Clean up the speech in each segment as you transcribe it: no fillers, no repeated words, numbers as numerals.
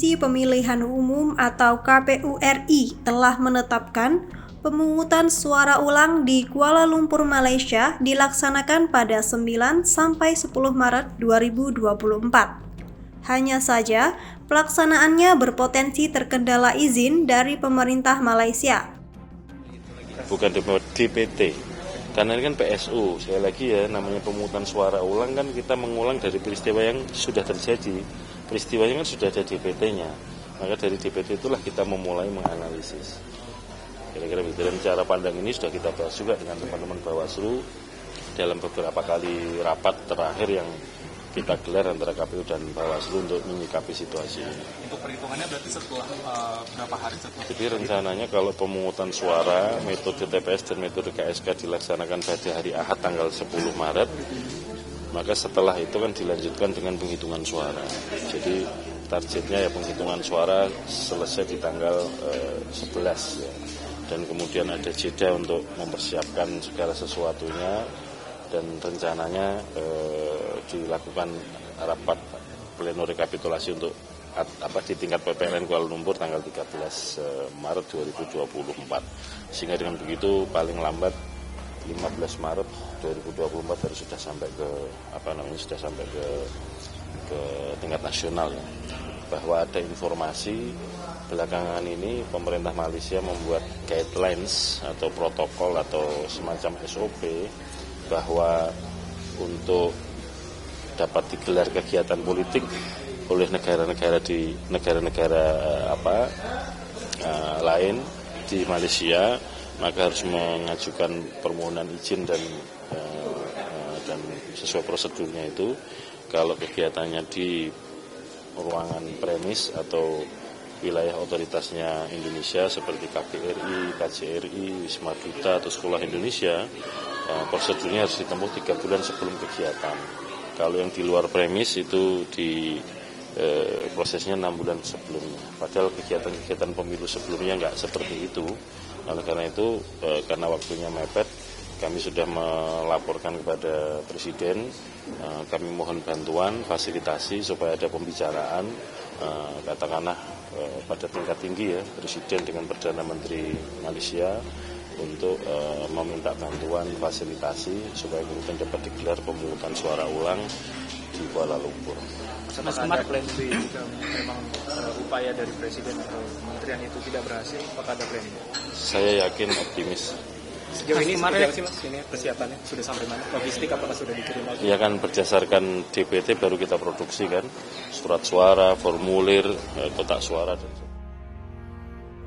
Komisi Pemilihan Umum atau KPU RI telah menetapkan pemungutan suara ulang di Kuala Lumpur, Malaysia dilaksanakan pada 9 sampai 10 Maret 2024. Hanya saja, pelaksanaannya berpotensi terkendala izin dari pemerintah Malaysia. Bukan DPT. Karena ini kan PSU, sekali lagi ya, namanya pemungutan suara ulang kan kita mengulang dari peristiwa yang sudah terjadi. Peristiwanya kan sudah ada DPT-nya, maka dari DPT itulah kita memulai menganalisis. Kira-kira begitu, dan cara pandang ini sudah kita bahas juga dengan teman-teman Bawaslu dalam beberapa kali rapat terakhir yang kita gelar antara KPU dan Bawaslu untuk menyikapi situasi ini. Untuk perhitungannya berarti setelah berapa hari setelah? Jadi rencananya kalau pemungutan suara, metode TPS dan metode KSK dilaksanakan pada hari Ahad tanggal 10 Maret, maka setelah itu kan dilanjutkan dengan penghitungan suara. Jadi targetnya ya penghitungan suara selesai di tanggal 11 ya. Dan kemudian ada jeda untuk mempersiapkan segala sesuatunya, dan rencananya dilakukan rapat pleno rekapitulasi untuk di tingkat PPLN Kuala Lumpur tanggal 13 Maret 2024. Sehingga dengan begitu paling lambat 15 Maret 2024 harus sudah sampai ke tingkat nasional ya. Bahwa ada informasi belakangan ini pemerintah Malaysia membuat guidelines atau protokol atau semacam SOP bahwa untuk dapat digelar kegiatan politik oleh negara-negara lain di Malaysia, maka harus mengajukan permohonan izin dan sesuai prosedurnya itu. Kalau kegiatannya di ruangan premis atau wilayah otoritasnya Indonesia seperti KBRI, KJRI, Wisma Duta atau Sekolah Indonesia, prosedurnya harus ditempuh 3 bulan sebelum kegiatan. Kalau yang di luar premis itu prosesnya 6 bulan sebelumnya. Padahal kegiatan-kegiatan pemilu sebelumnya nggak seperti itu. Oleh karena itu, karena waktunya mepet, kami sudah melaporkan kepada Presiden. Kami mohon bantuan, fasilitasi supaya ada pembicaraan, katakanlah pada tingkat tinggi ya, Presiden dengan Perdana Menteri Malaysia, untuk meminta bantuan fasilitasi supaya kemudian dapat digelar pemungutan suara ulang di Kuala Lumpur. Mas, ada plan B jika memang upaya dari Presiden atau Kementerian itu tidak berhasil, apakah ada plan B? Saya yakin optimis. Sejauh ini seperti apa sih Mas? Ini persiapannya sudah sampai mana? Logistik apakah sudah dikirim lagi? Ya kan berdasarkan DPT baru kita produksi kan, surat suara, formulir, kotak suara dan sebagainya.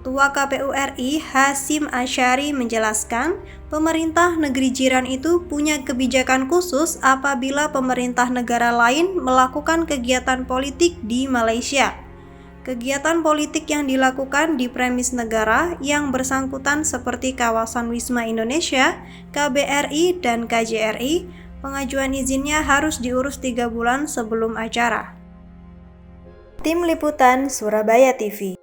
Ketua KPU RI Hasyim Asyari menjelaskan, pemerintah negeri jiran itu punya kebijakan khusus apabila pemerintah negara lain melakukan kegiatan politik di Malaysia. Kegiatan politik yang dilakukan di premis negara yang bersangkutan seperti kawasan Wisma Indonesia, KBRI, dan KJRI, pengajuan izinnya harus diurus 3 bulan sebelum acara. Tim Liputan Surabaya TV.